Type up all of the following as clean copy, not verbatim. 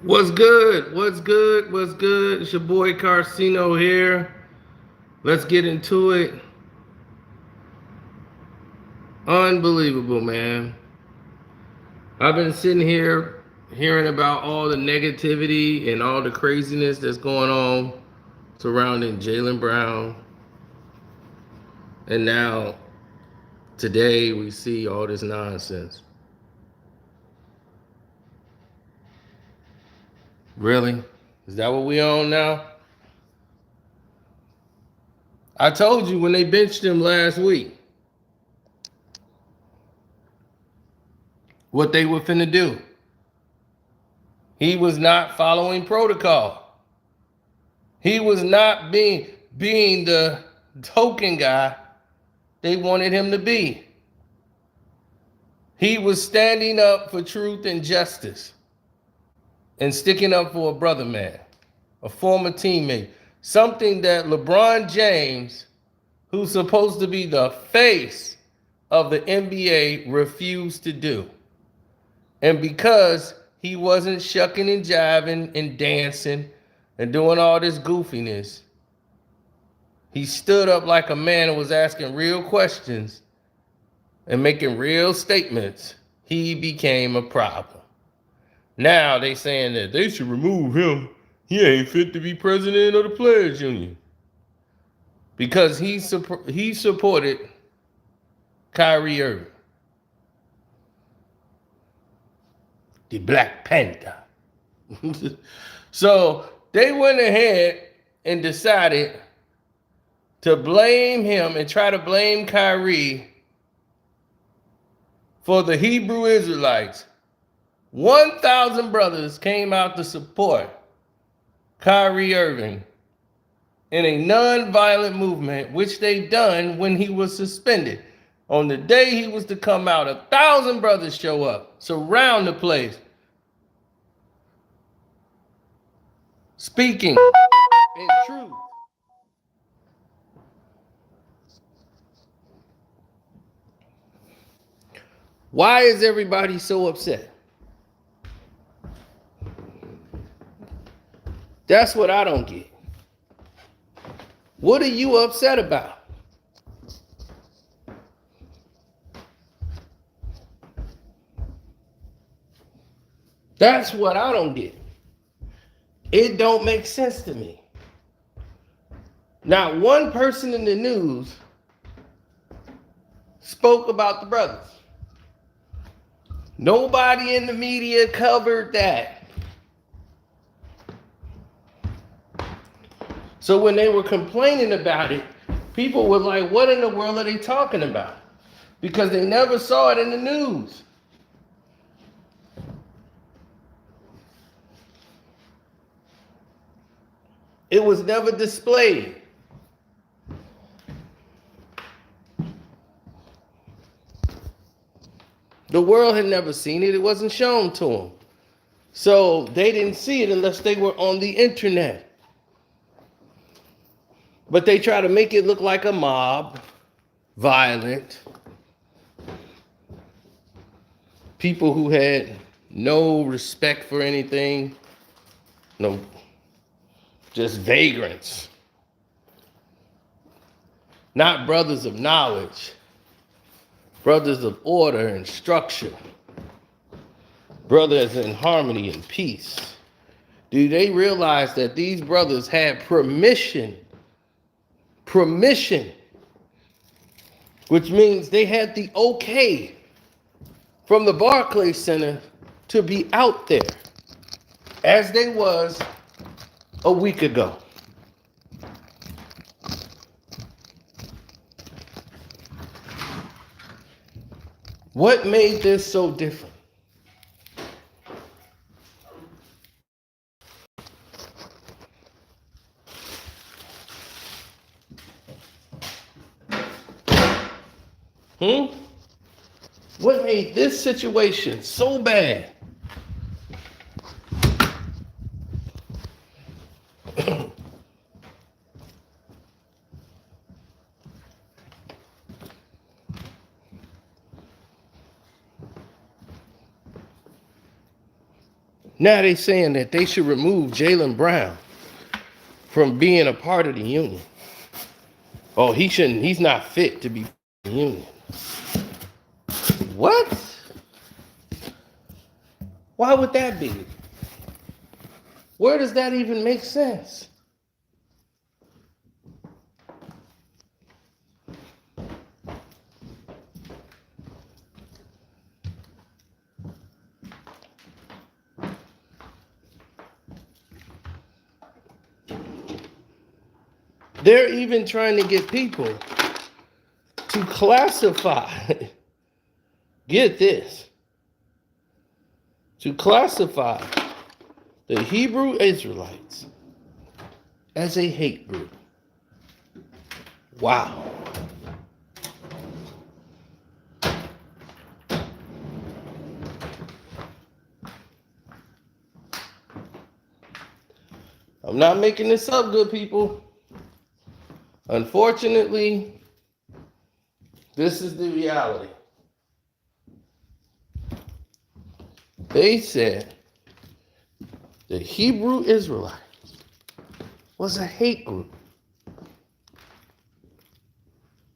What's good? What's good? What's good? It's your boy Carcino here. Let's get into it. Unbelievable, man. I've been sitting here hearing about all the negativity and all the craziness that's going on surrounding Jaylen Brown. And now, today, we see all this nonsense. Really? Is that what we on now? I told you when they benched him last week what they were finna do. He was not following protocol. He was not being the token guy they wanted him to be. He was standing up for truth and justice and sticking up for a brother man, a former teammate, something that LeBron James, who's supposed to be the face of the NBA, refused to do. And because he wasn't shucking and jiving and dancing and doing all this goofiness, he stood up like a man and was asking real questions and making real statements. He became a problem. Now they saying that they should remove him. He ain't fit to be president of the Players Union because he supported Kyrie Irving, the Black Panther. So they went ahead and decided to blame him and try to blame Kyrie for the Hebrew Israelites. 1,000 brothers came out to support Kyrie Irving in a non-violent movement, which they done when he was suspended. On the day he was to come out, 1,000 brothers show up, surround the place, speaking in truth. Why is everybody so upset? That's what I don't get. What are you upset about? That's what I don't get. It don't make sense to me. Not one person in the news spoke about the brothers. Nobody in the media covered that. So when they were complaining about it, people were like, what in the world are they talking about? Because they never saw it in the news. It was never displayed. The world had never seen it. It wasn't shown to them. So they didn't see it unless they were on the internet. But they try to make it look like a mob, violent. People who had no respect for anything. No, just vagrants. Not brothers of knowledge. Brothers of order and structure. Brothers in harmony and peace. Do they realize that these brothers had permission, which means they had the okay from the Barclays Center to be out there as they was a week ago? What made this so different? What made this situation so bad? Now they saying that they should remove Jaylen Brown from being a part of the union. Oh, he's not fit to be in the union. What? Why would that be? Where does that even make sense? They're even trying to get people to classify, get this, to classify the Hebrew Israelites as a hate group. Wow. I'm not making this up, good people. Unfortunately, this is the reality. They said the Hebrew Israelites was a hate group.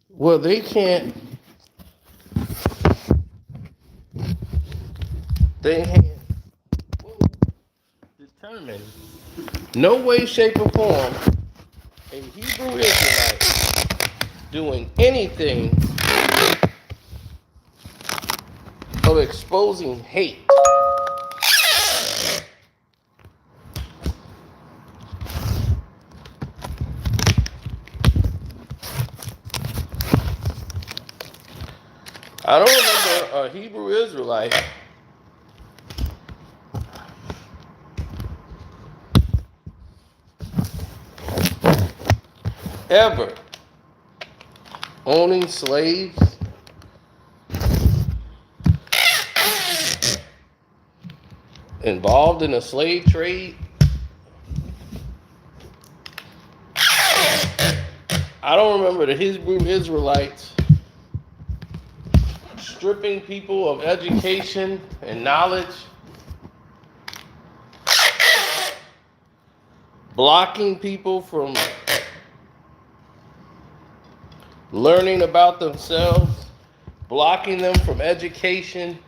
Well, they can't determine no way, shape, or form a Hebrew Israelite doing anything of exposing hate. I don't remember a Hebrew Israelite ever owning slaves, involved in a slave trade. I don't remember the Hebrew Israelites stripping people of education and knowledge, blocking people from learning about themselves, blocking them from education,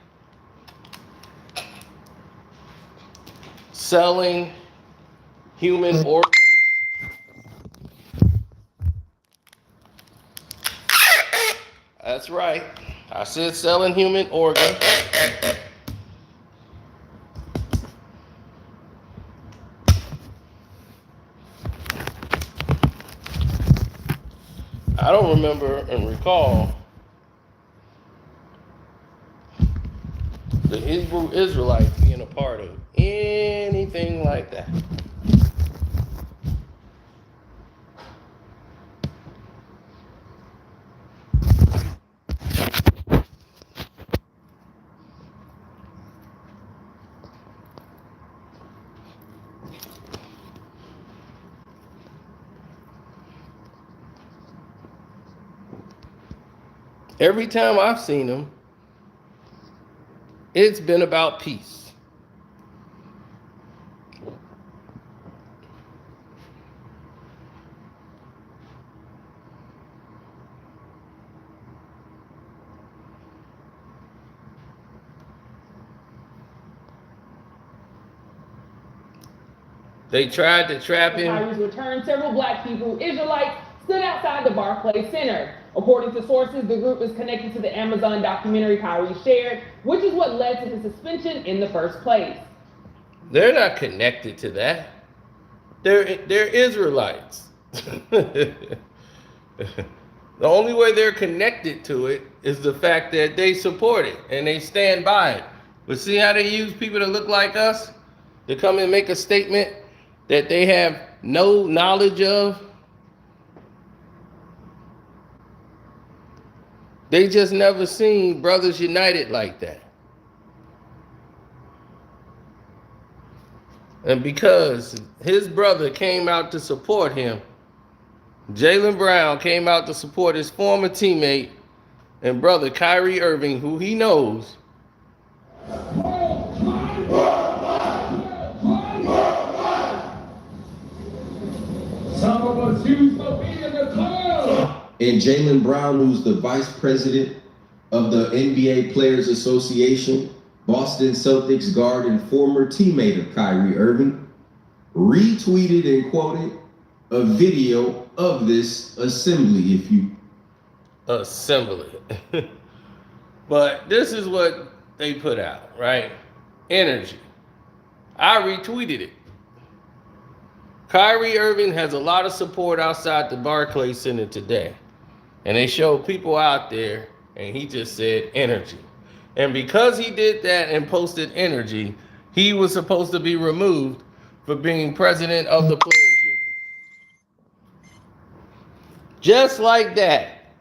selling human organs. That's right. I said selling human organs. I don't remember and recall the Hebrew Israelites being a part of anything like that. Every time I've seen them, it's been about peace. They tried to trap him. Kyrie's return, several black Hebrew Israelites stood outside the Barclays Center. According to sources, the group is connected to the Amazon documentary Kyrie shared, which is what led to the suspension in the first place. They're not connected to that. They're Israelites. The only way they're connected to it is the fact that they support it and they stand by it. But see how they use people that look like us to come and make a statement that they have no knowledge of? They just never seen brothers united like that. And because his brother came out to support him, Jaylen Brown came out to support his former teammate and brother Kyrie Irving, who he knows And Jaylen Brown, who's the vice president of the NBA Players Association, Boston Celtics guard and former teammate of Kyrie Irving, retweeted and quoted a video of this assembly, assembly. But this is what they put out, right? Energy. I retweeted it. Kyrie Irving has a lot of support outside the Barclays Center today. And they showed people out there, and he just said energy. And because he did that and posted energy, he was supposed to be removed for being president of the Players Union. Just like that,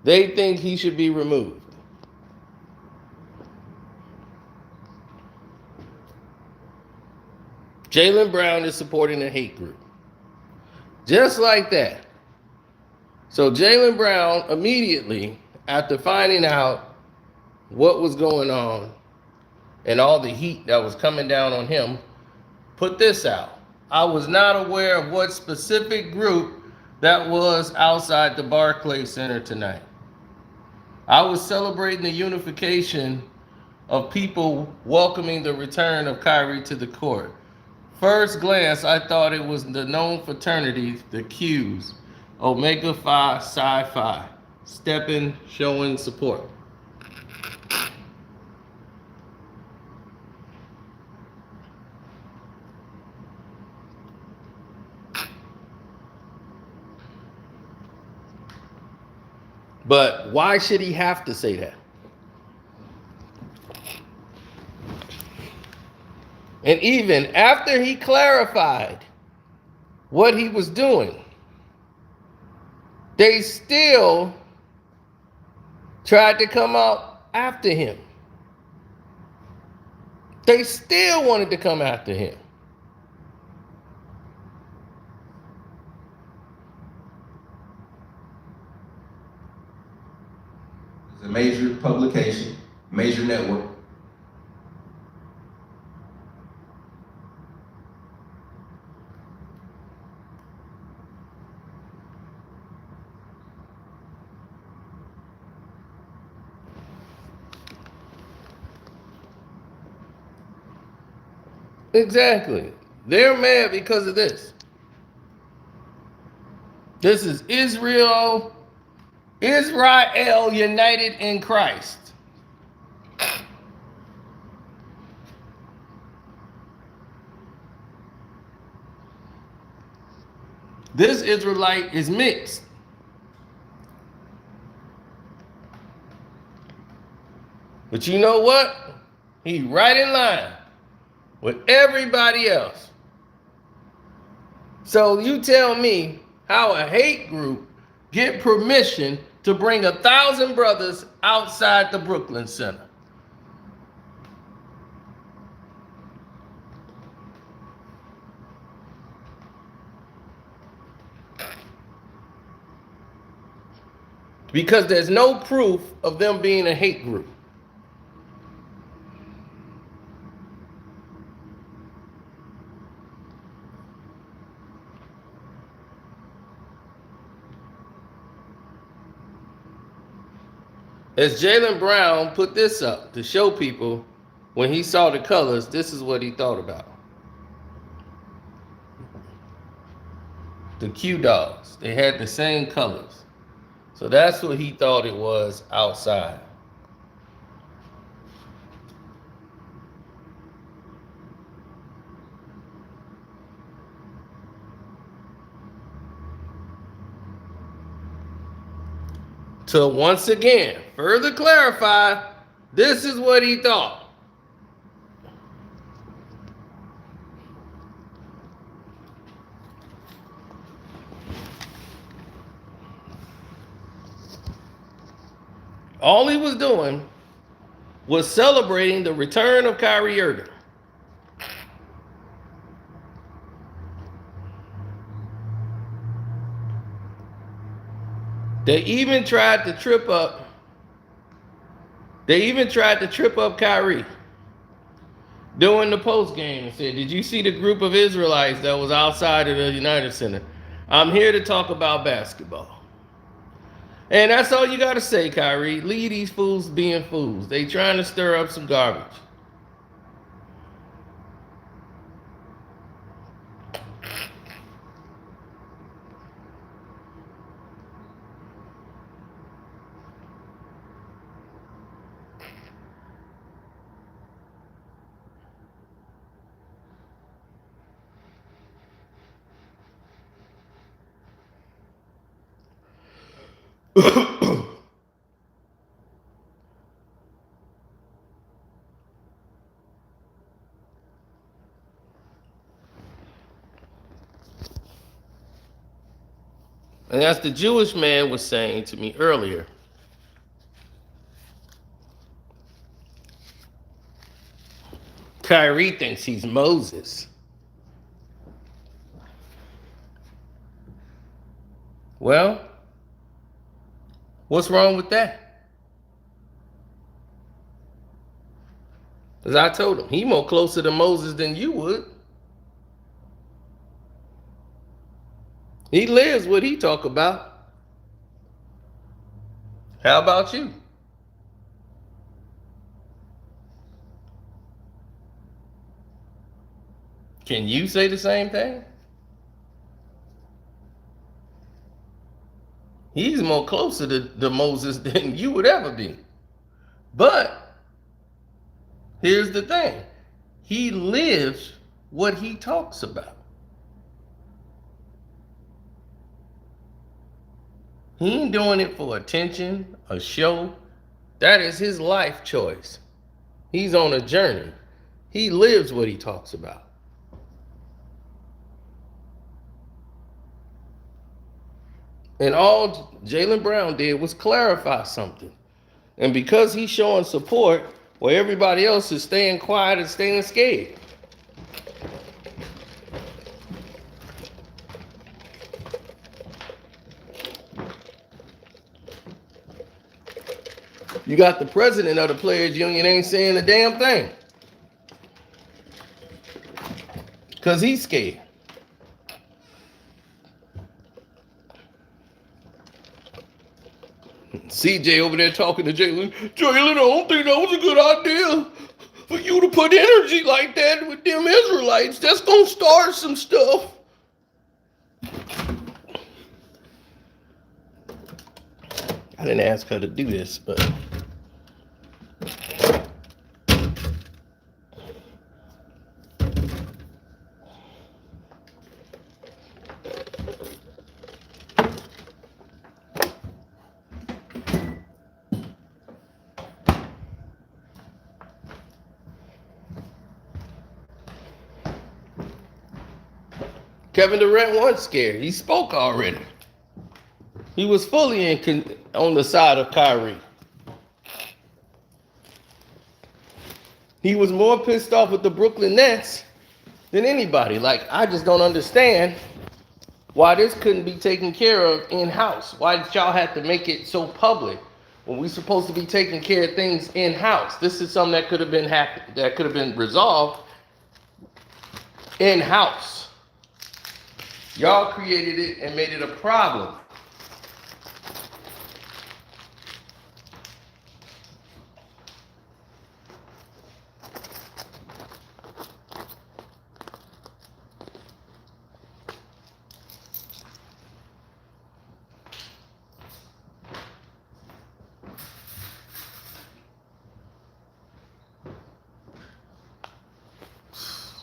they think he should be removed. Jaylen Brown is supporting a hate group. Just like that. So Jaylen Brown, immediately after finding out what was going on and all the heat that was coming down on him, put this out. I was not aware of what specific group that was outside the Barclays Center tonight. I was celebrating the unification of people welcoming the return of Kyrie to the court. First glance, I thought it was the known fraternities, the Qs, Omega Phi, Psi Phi, stepping, showing support. But why should he have to say that? And even after he clarified what he was doing, they still tried to come out after him. They still wanted to come after him. It's a major publication, major network. Exactly. They're mad because of this. This is Israel united in Christ. This Israelite is mixed. But you know what? He's right in line with everybody else. So you tell me how a hate group get permission to bring 1,000 brothers outside the Brooklyn Center. Because there's no proof of them being a hate group. As Jaylen Brown put this up to show people when he saw the colors, this is what he thought about. The Q dogs, they had the same colors. So that's what he thought it was outside. To once again further clarify, this is what he thought. All he was doing was celebrating the return of Kyrie Irving. They even tried to trip up Kyrie during the post game and said, "Did you see the group of Israelites that was outside of the United Center?" I'm here to talk about basketball. And that's all you got to say, Kyrie. Leave these fools being fools. They trying to stir up some garbage. And as the Jewish man was saying to me earlier, Kyrie thinks he's Moses. Well, what's wrong with that? As I told him, he more closer to Moses than you would. He lives what he talk about. How about you? Can you say the same thing? He's more closer to Moses than you would ever be. But here's the thing. He lives what he talks about. He ain't doing it for attention, a show. That is his life choice. He's on a journey. He lives what he talks about. And all Jaylen Brown did was clarify something. And because he's showing support, where everybody else is staying quiet and staying scared. You got the president of the Players Union ain't saying a damn thing. Because he's scared. CJ over there talking to Jaylen. Jaylen, I don't think that was a good idea for you to put energy like that with them Israelites. That's going to start some stuff. I didn't ask her to do this, but... Kevin Durant wasn't scared. He spoke already. He was fully on the side of Kyrie. He was more pissed off with the Brooklyn Nets than anybody. Like, I just don't understand why this couldn't be taken care of in-house. Why did y'all have to make it so public when we supposed to be taking care of things in-house? This is something that could have been resolved in-house. Y'all created it and made it a problem.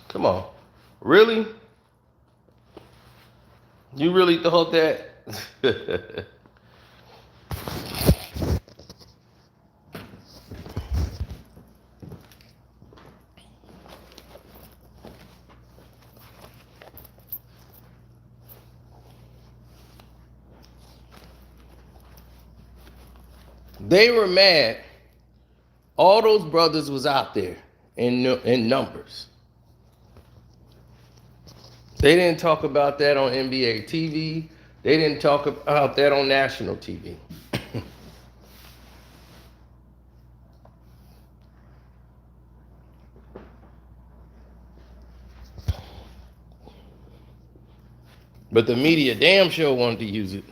Come on. Really? You really thought that? They were mad. All those brothers was out there in numbers. They didn't talk about that on NBA TV. They didn't talk about that on national TV. But the media damn sure wanted to use it.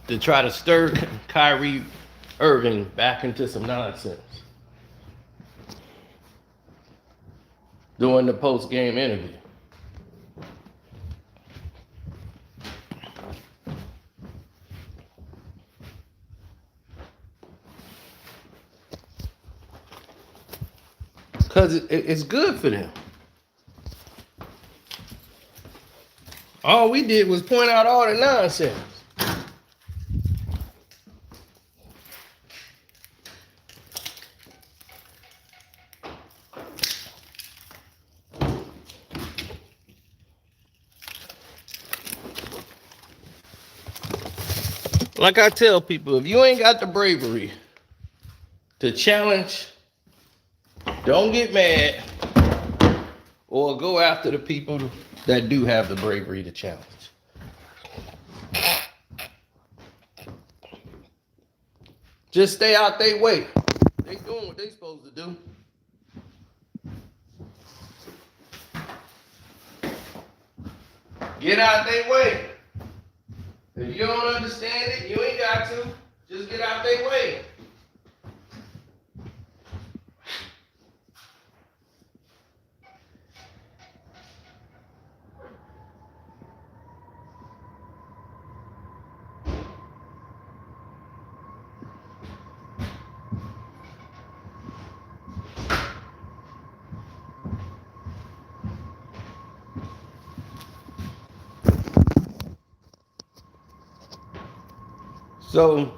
To try to stir Kyrie Irving back into some nonsense during the post-game interview. Because it's good for them. All we did was point out all the nonsense. Like I tell people, if you ain't got the bravery to challenge, don't get mad or go after the people that do have the bravery to challenge. Just stay out their way. They doing what they supposed to do. Get out their way. If you don't understand it, you ain't got to. Just get out their way. So,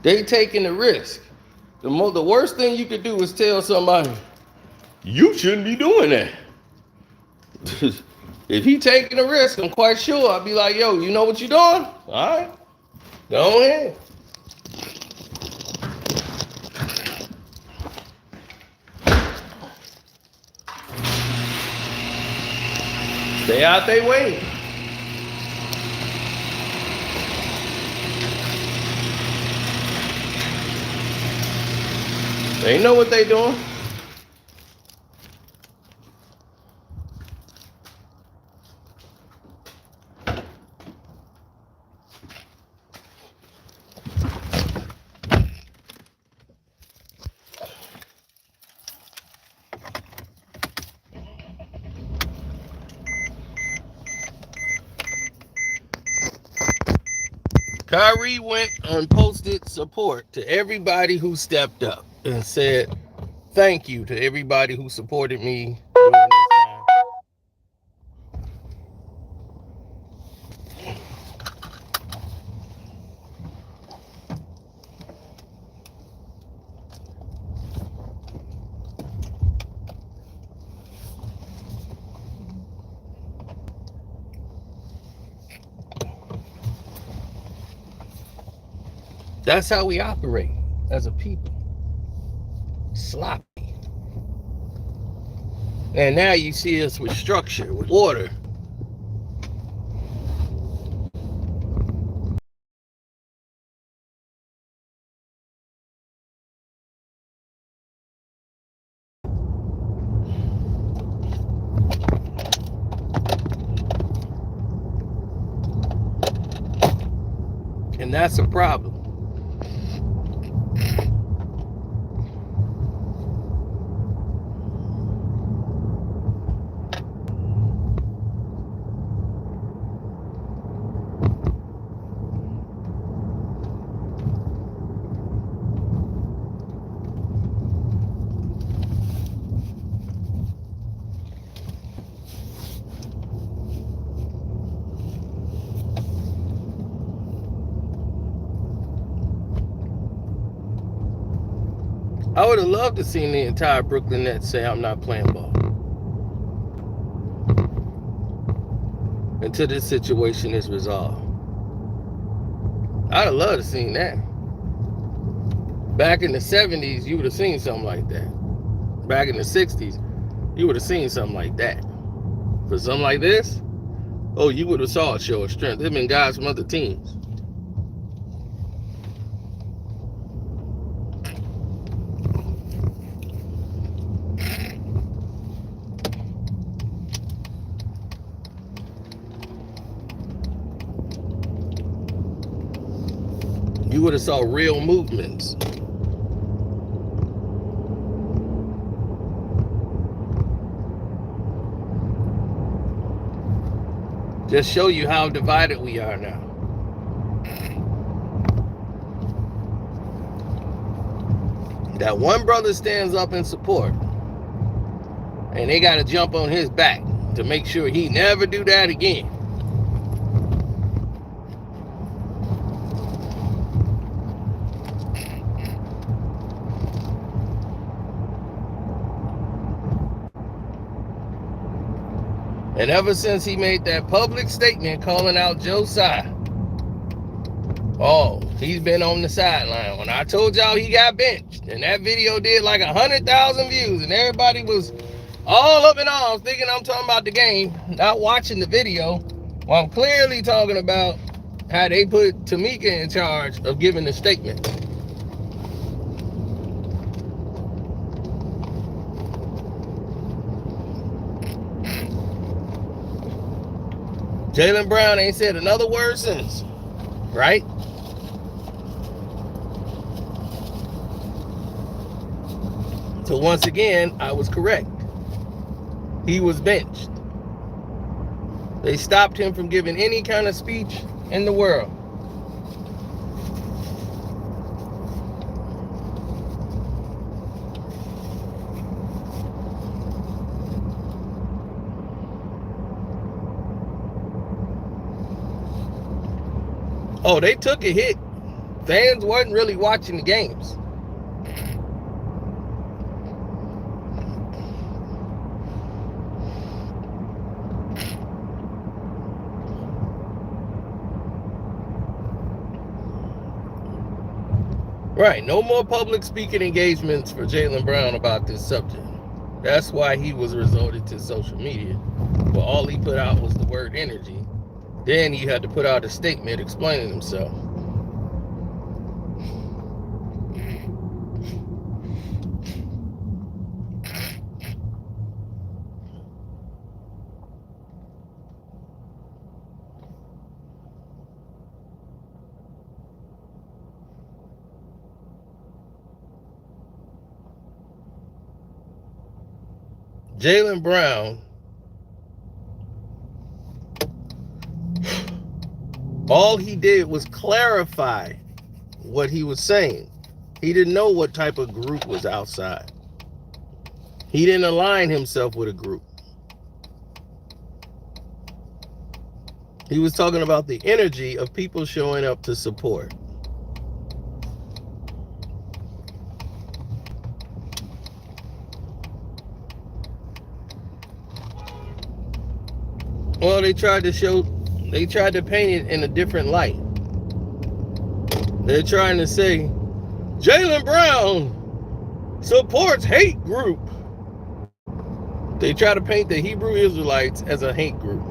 they taking the risk. The worst thing you could do is tell somebody, you shouldn't be doing that. If he taking a risk, I'm quite sure I'll be like, yo, you know what you're doing? All right, go ahead. Stay out their way. They know what they doing. Kyrie went and posted support to everybody who stepped up and said thank you to everybody who supported me during this time. That's how we operate as a people. Sloppy. And now you see us with structure, with order. And that's a problem. I would have loved to see the entire Brooklyn Nets say I'm not playing ball until this situation is resolved. I'd have loved to see that. Back in the 70s, you would have seen something like that. Back in the 60s, You would have seen something like that. For something like this, oh, you would have saw a show of strength. There've been guys from other teams. You would have saw real movements. Just show you how divided we are now. That one brother stands up in support, and they got to jump on his back to make sure he never do that again. And ever since he made that public statement calling out Joe Tsai, oh, he's been on the sideline. When I told y'all he got benched, and that video did like 100,000 views, and everybody was all up in arms thinking I'm talking about the game, not watching the video. Well, I'm clearly talking about how they put Tamika in charge of giving the statement. Jaylen Brown ain't said another word since, right? So once again, I was correct. He was benched. They stopped him from giving any kind of speech in the world. Oh, they took a hit. Fans wasn't really watching the games. Right, no more public speaking engagements for Jaylen Brown about this subject. That's why he was resorted to social media. But all he put out was the word energy. Then he had to put out a statement explaining himself. Jaylen Brown, all he did was clarify what he was saying. He didn't know what type of group was outside. He didn't align himself with a group. He was talking about the energy of people showing up to support. Well, they tried to paint it in a different light. They're trying to say, Jaylen Brown supports hate group. They try to paint the Hebrew Israelites as a hate group.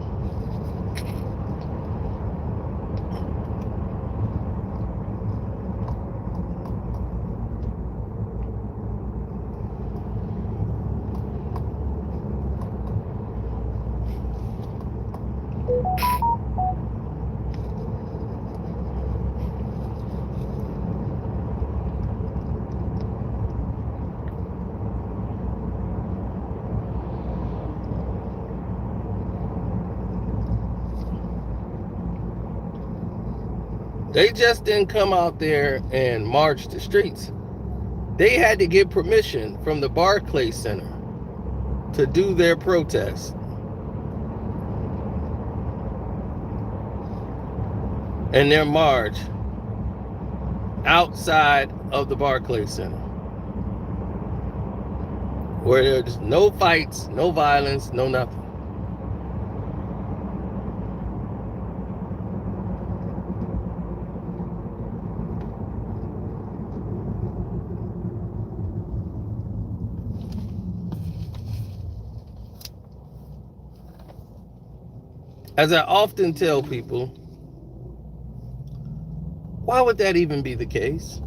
They just didn't come out there and march the streets. They had to get permission from the Barclays Center to do their protest. And their march outside of the Barclays Center, where there's no fights, no violence, no nothing. As I often tell people, why would that even be the case?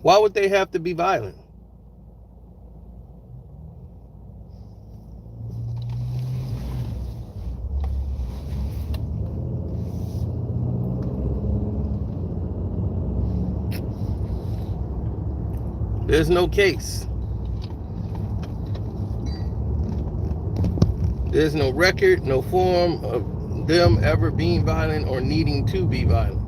Why would they have to be violent? There's no case. There's no record, no form of them ever being violent or needing to be violent.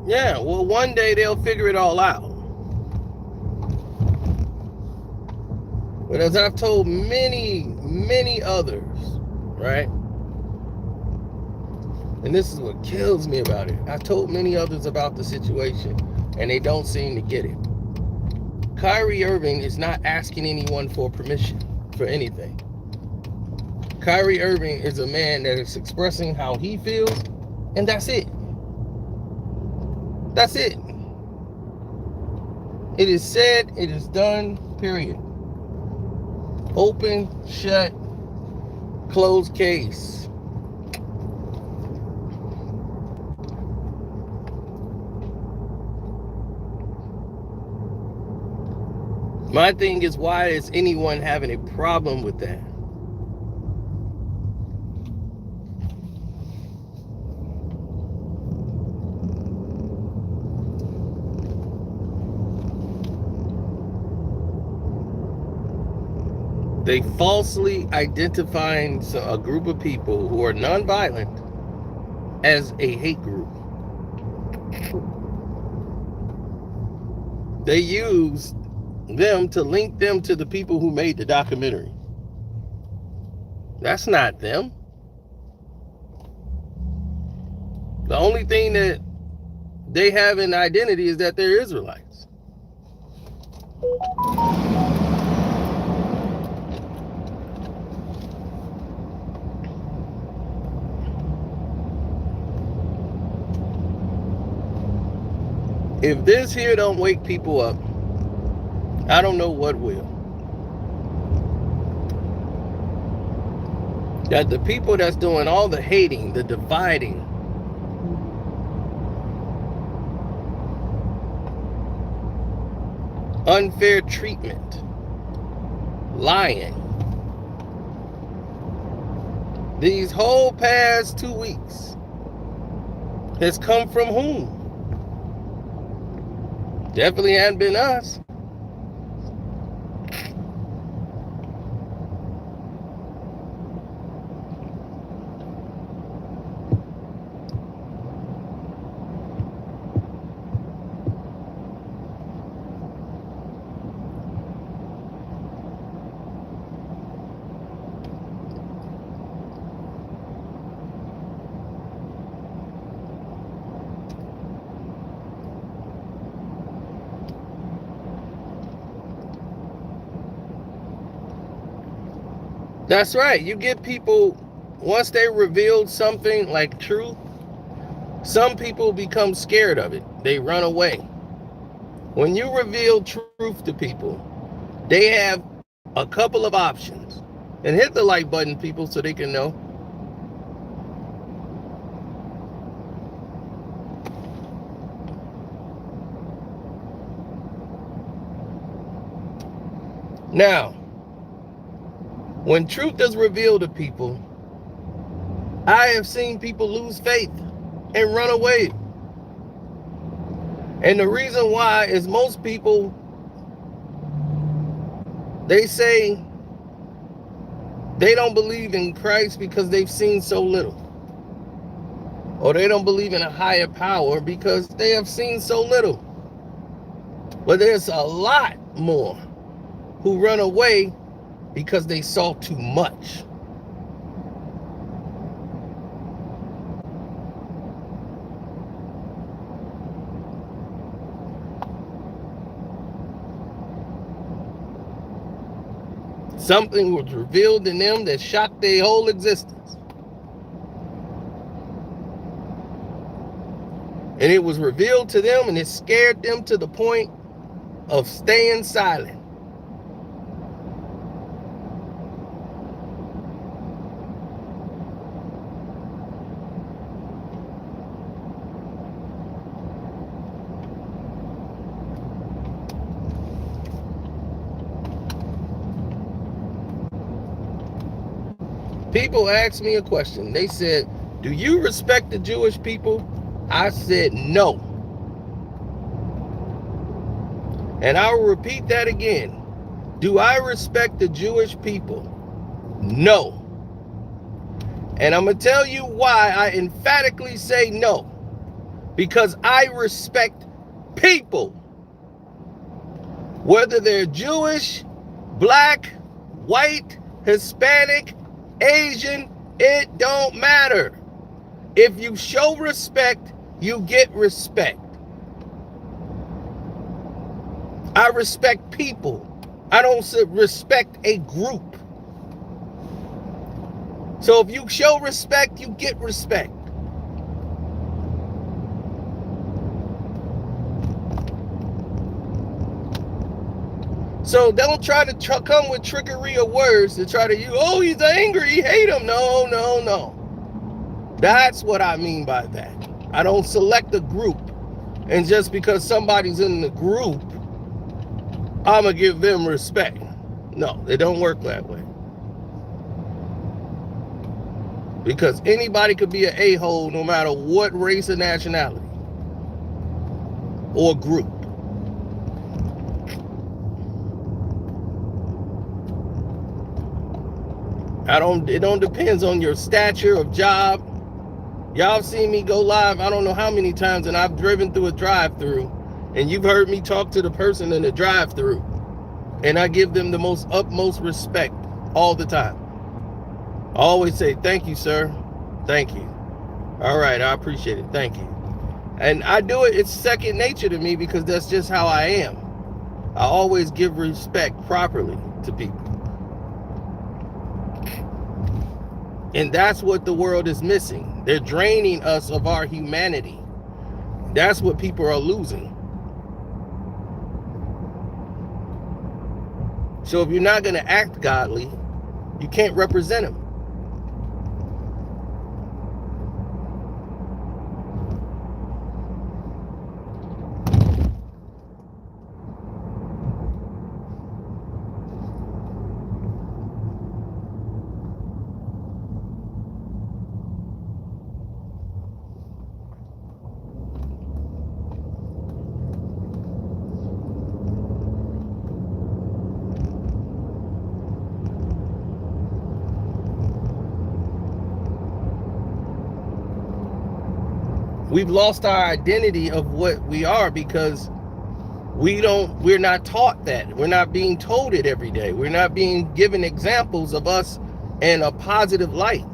Yeah, well, one day they'll figure it all out. But as I've told many others, right? And this is what kills me about it. I've told many others about the situation, and they don't seem to get it. Kyrie Irving is not asking anyone for permission for anything. Kyrie Irving is a man that is expressing how he feels, and that's it. That's it. It is said, it is done, period. Open, shut, closed case. My thing is, why is anyone having a problem with that? They falsely identifying a group of people who are nonviolent as a hate group. They used them to link them to the people who made the documentary. That's not them. The only thing that they have in identity is that they're Israelites. If this here don't wake people up, I don't know what will. That the people that's doing all the hating, the dividing, unfair treatment, lying, these whole past 2 weeks has come from whom? Definitely hadn't been us. That's right. You get people, once they reveal something like truth, some people become scared of it. They run away. When you reveal truth to people, they have a couple of options. And hit the like button, people, so they can know. Now, when truth is revealed to people, I have seen people lose faith and run away. And the reason why is most people, they say they don't believe in Christ because they've seen so little. Or they don't believe in a higher power because they have seen so little. But there's a lot more who run away because they saw too much. Something was revealed in them that shocked their whole existence. And it was revealed to them and it scared them to the point of staying silent. People asked me a question. They said, do you respect the Jewish people? I said no. And I will repeat that again. Do I respect the Jewish people? No. And I'm going to tell you why I emphatically say no. Because I respect people. Whether they're Jewish, black, white, Hispanic, Asian, it don't matter. If you show respect, you get respect. I respect people. I don't respect a group. So if you show respect, you get respect. So don't try to come with trickery of words to try to use, oh, he's angry, he hate him. No, no, no. That's what I mean by that. I don't select a group. And just because somebody's in the group, I'm going to give them respect. No, it don't work that way. Because anybody could be an a-hole no matter what race or nationality or group. It don't depends on your stature of job. Y'all seen me go live I don't know how many times, and I've driven through a drive-through, and you've heard me talk to the person in the drive-through, and I give them the most utmost respect all the time. I always say, thank you, sir. Thank you. All right, I appreciate it. Thank you. And I do it, it's second nature to me because that's just how I am. I always give respect properly to people. And that's what the world is missing. They're draining us of our humanity. That's what people are losing. So if you're not going to act godly, you can't represent them. We've lost our identity of what we are because we're not taught that. We're not being told it every day. We're not being given examples of us in a positive light.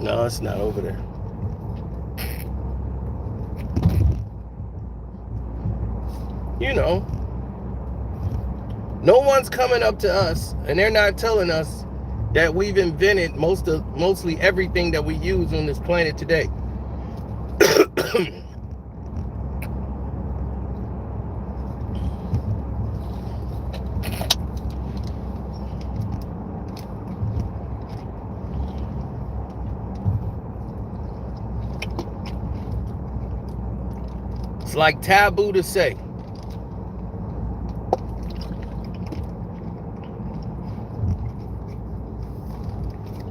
No, it's not over there. You know, no one's coming up to us and they're not telling us that we've invented mostly everything that we use on this planet today. It's like taboo to say.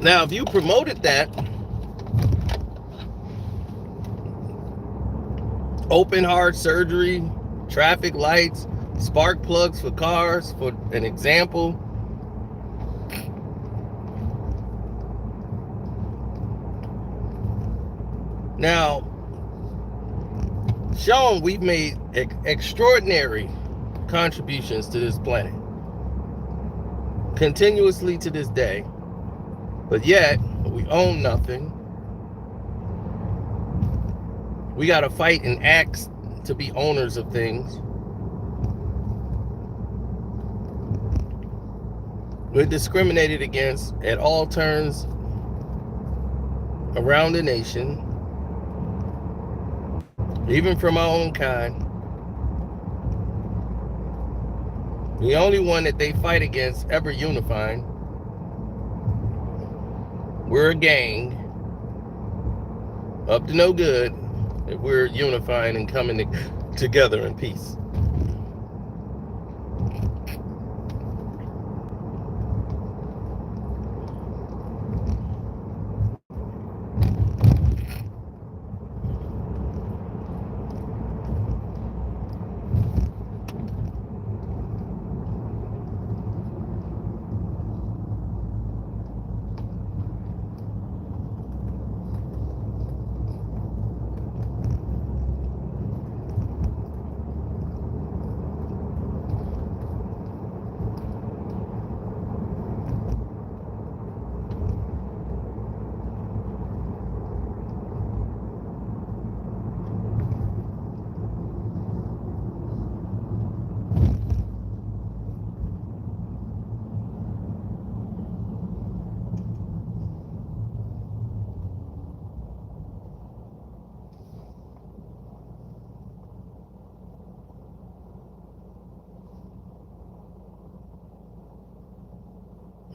Now, if you promoted that, open heart surgery, traffic lights, spark plugs for cars, for an example. Now, Sean, we've made extraordinary contributions to this planet, continuously to this day, but yet we own nothing. We got to fight and ask to be owners of things. We're discriminated against at all turns around the nation, even from our own kind. The only one that they fight against ever unifying. We're a gang, up to no good if we're unifying and coming together in peace.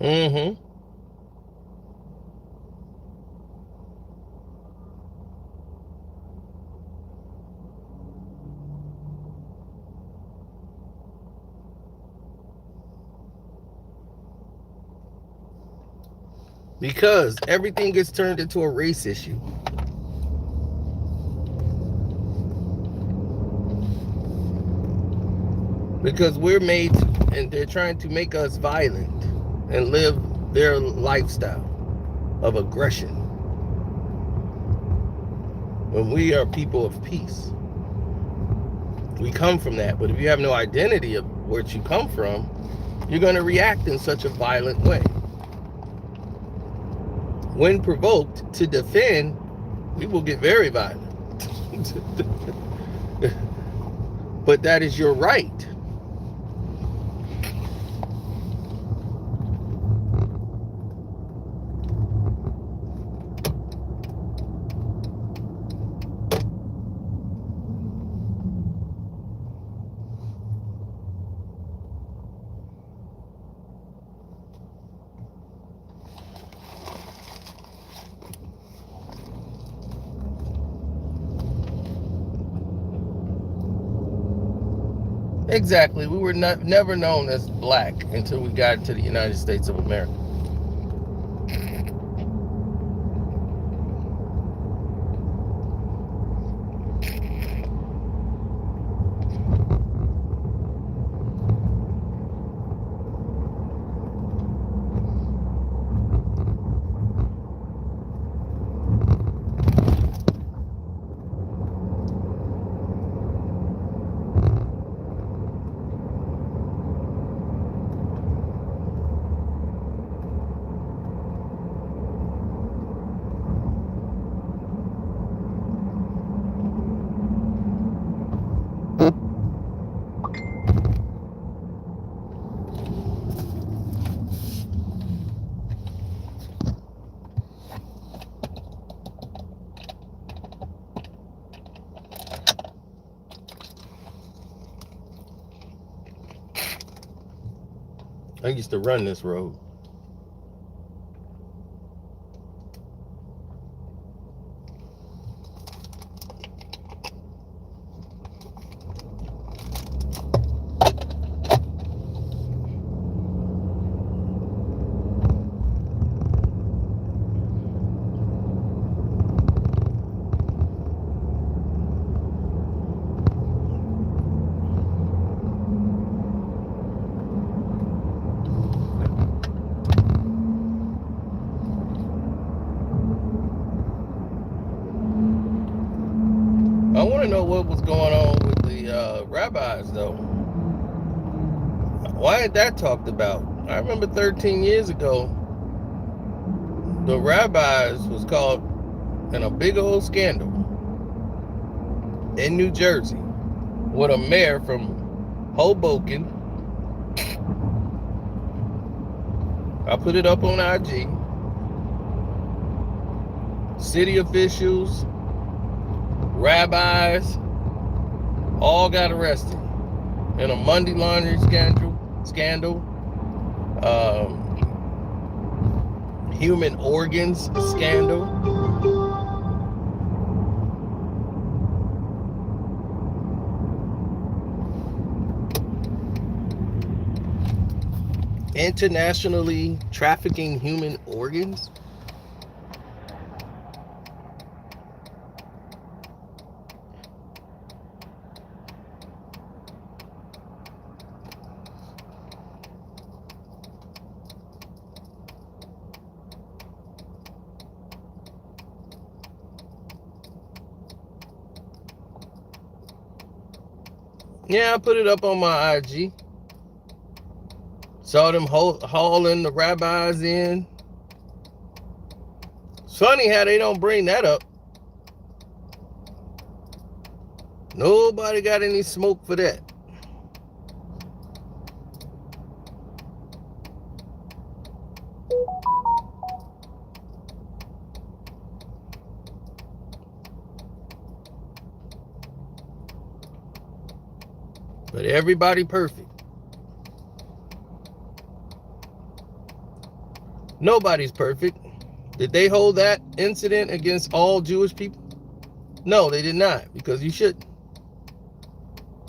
Mm-hmm. Because everything gets turned into a race issue. Because we're made to, and they're trying to make us violent and live their lifestyle of aggression when we are people of peace. We come from that, but if you have no identity of where you come from, you're going to react in such a violent way. When provoked to defend, we will get very violent. But that is your right. Exactly. We were never known as black until we got into the United States of America. I used to run this road. rabbis, though. Why ain't that talked about? I remember 13 years ago, the rabbis was caught in a big old scandal in New Jersey with a mayor from Hoboken. I put it up on IG. City officials, rabbis, all got arrested in a money laundering scandal, human organs scandal. Internationally trafficking human organs. Yeah, I put it up on my IG. Saw them hauling the rabbis in. It's funny how they don't bring that up. Nobody got any smoke for that. But everybody perfect. Nobody's perfect. Did they hold that incident against all Jewish people? No, they did not, because you shouldn't.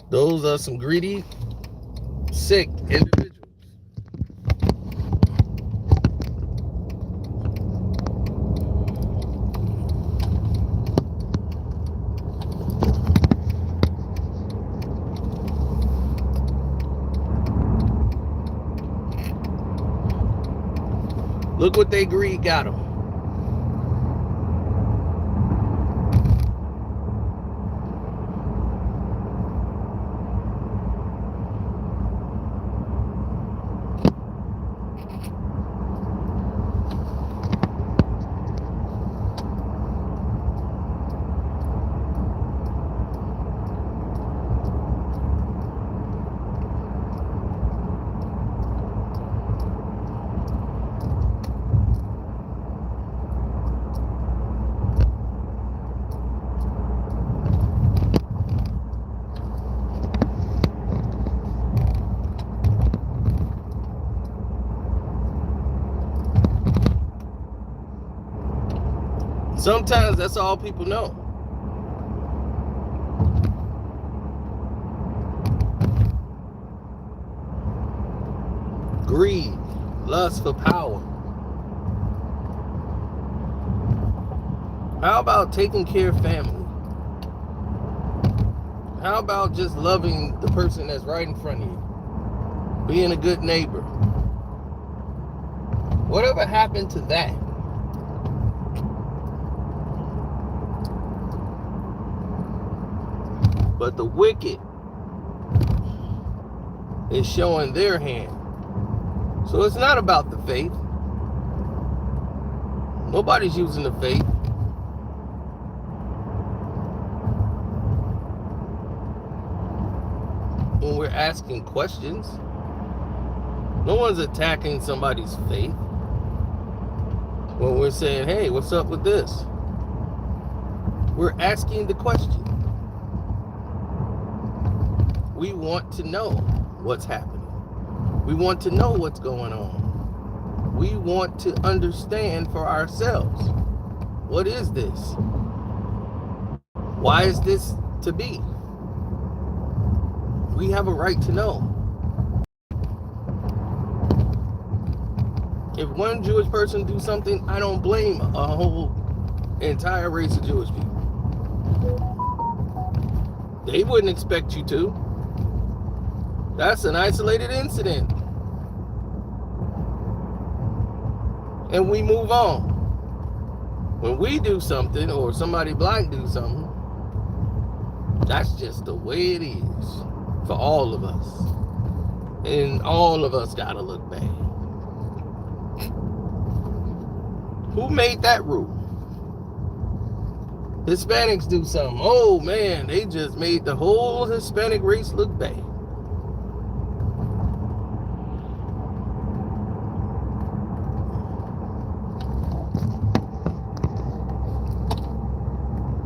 Those are some greedy, sick individuals. Look what they greed got them. Sometimes that's all people know. Greed, lust for power. How about taking care of family? How about just loving the person that's right in front of you? Being a good neighbor. Whatever happened to that? But the wicked is showing their hand. So it's not about the faith. Nobody's using the faith. When we're asking questions, no one's attacking somebody's faith. When we're saying, hey, what's up with this? We're asking the question. We want to know what's happening. We want to know what's going on. We want to understand for ourselves. What is this? Why is this to be? We have a right to know. If one Jewish person do something, I don't blame a whole entire race of Jewish people. They wouldn't expect you to. That's an isolated incident. And we move on. When we do something or somebody black do something, That's just the way it is for all of us. And all of us gotta look bad. Who made that rule? Hispanics do something. Oh man, they just made the whole Hispanic race look bad.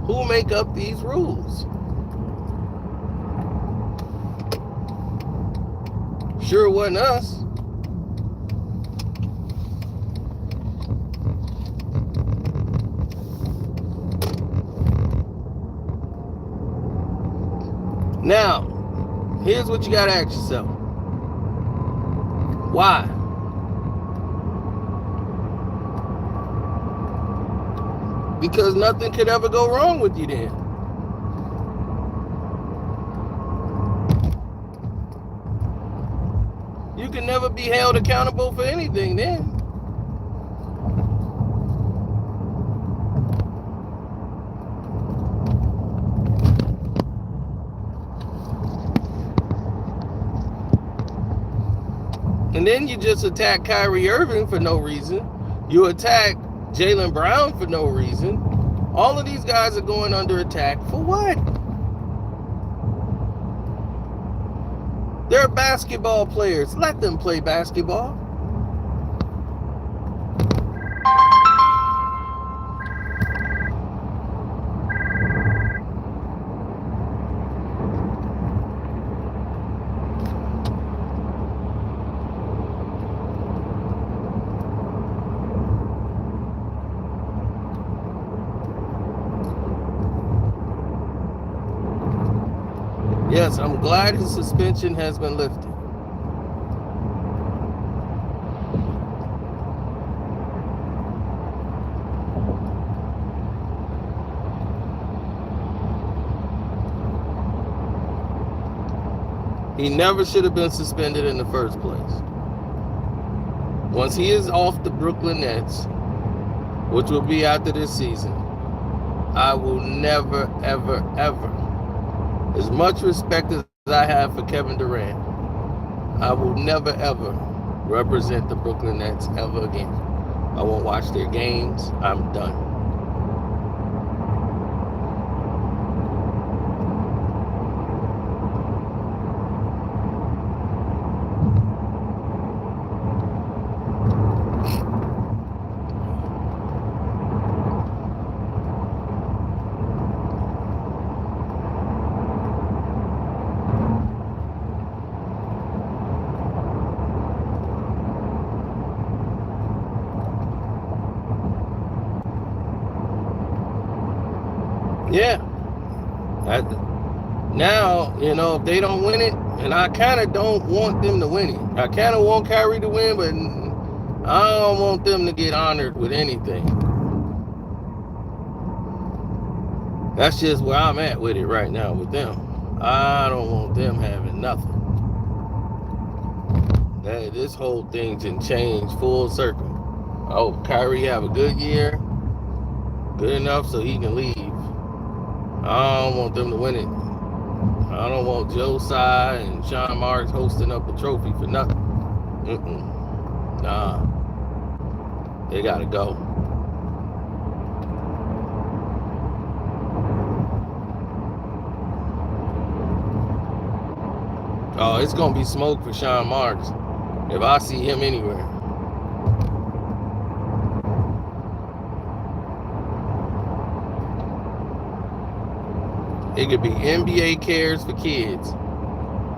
Who make up these rules? Sure wasn't us. Now, here's what you gotta ask yourself. Why? Because nothing could ever go wrong with you then. You can never be held accountable for anything then. And then you just attack Kyrie Irving for no reason. You attack Jaylen Brown for no reason. All of these guys are going under attack for what? They're basketball players. Let them play basketball. Yes, I'm glad his suspension has been lifted. He never should have been suspended in the first place. Once he is off the Brooklyn Nets, which will be after this season, I will never, ever, ever, as much respect as I have for Kevin Durant, I will never, ever represent the Brooklyn Nets ever again. I won't watch their games. I'm done. Yeah. Now, you know, if they don't win it, and I kind of don't want them to win it. I kind of want Kyrie to win, but I don't want them to get honored with anything. That's just where I'm at with it right now with them. I don't want them having nothing. This whole thing can change full circle. I hope Kyrie have a good year, good enough so he can leave. I don't want them to win it. I don't want Joe Tsai and Sean Marks hosting up a trophy for nothing. Nah. They gotta go. Oh, it's gonna be smoke for Sean Marks if I see him anywhere. It could be NBA cares for kids.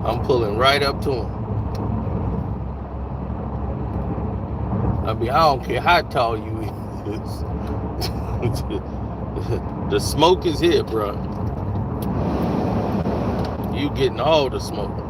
I'm pulling right up to him. I mean, I don't care how tall you is. The smoke is here, bro. You getting all the smoke.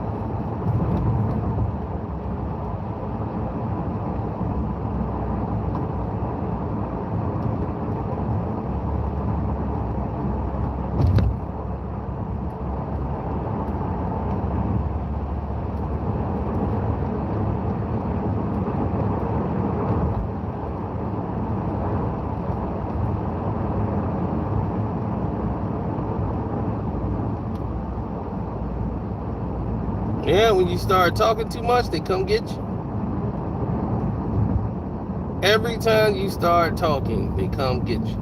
Yeah, when you start talking too much, they come get you. Every time you start talking, they come get you.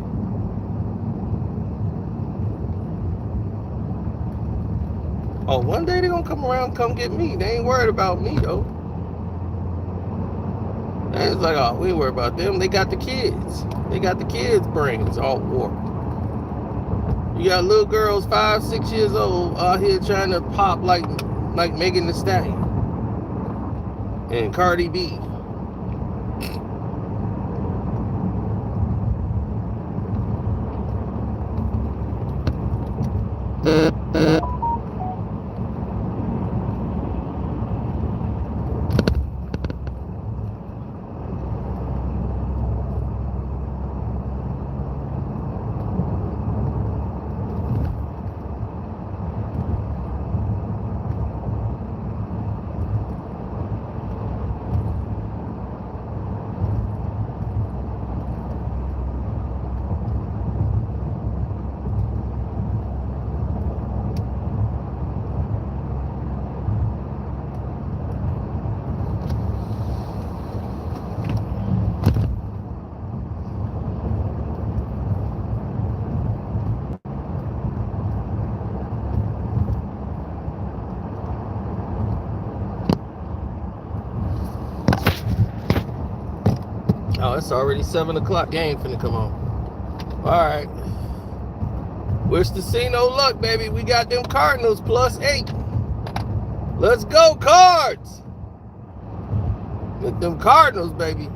Oh, one day they're gonna come around and come get me. They ain't worried about me though. And it's like, oh, we ain't worried about them. They got the kids. They got the kids' brains all warped. You got little girls 5, 6 years old out here trying to pop like Megan Thee Stallion and Cardi B. Oh, it's already 7 o'clock. Game finna come on. All right. Wish to see no luck, baby. We got them Cardinals +8. Let's go, Cards. Get them Cardinals, baby.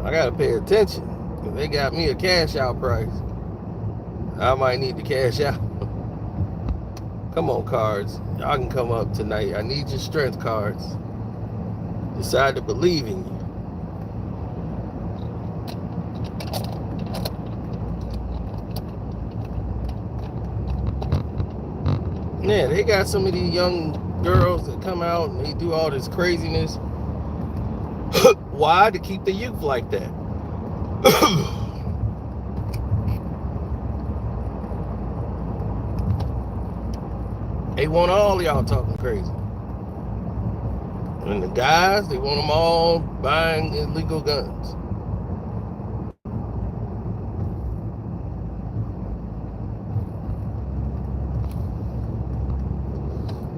I gotta pay attention. They got me a cash out price. I might need to cash out. Come on, Cards. Y'all can come up tonight. I need your strength, Cards. Decide to believe in you. Yeah, they got some of these young girls that come out and they do all this craziness. Why? To keep the youth like that. They want all y'all talking crazy. And the guys, they want them all buying illegal guns.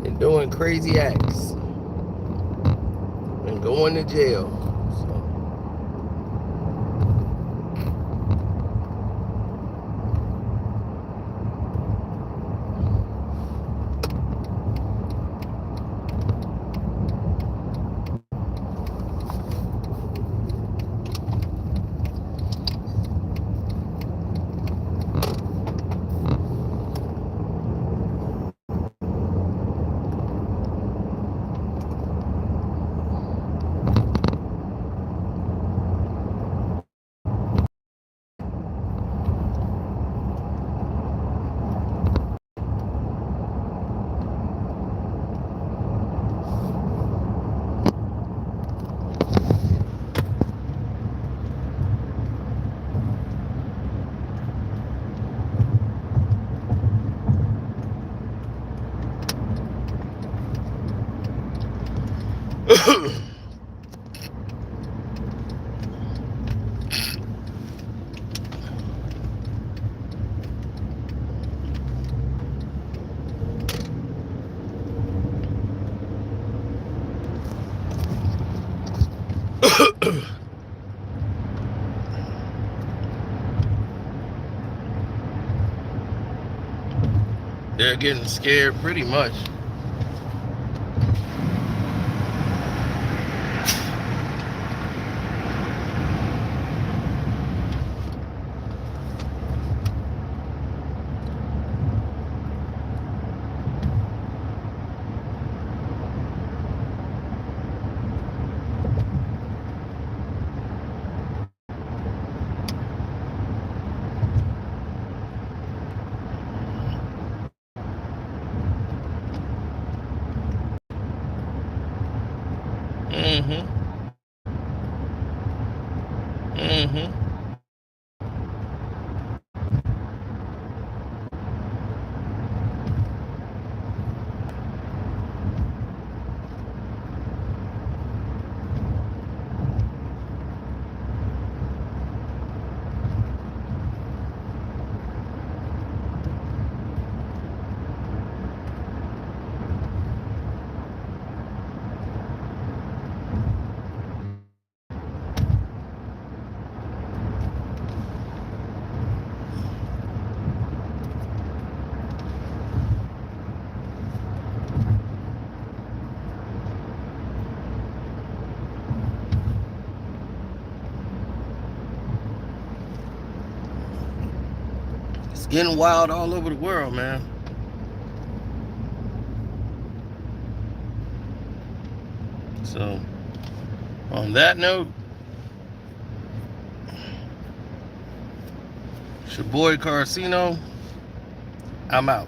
And doing crazy acts. And going to jail. They're getting scared pretty much. Mm-hmm. It's getting wild all over the world, man. So, on that note, it's your boy Carcino. I'm out.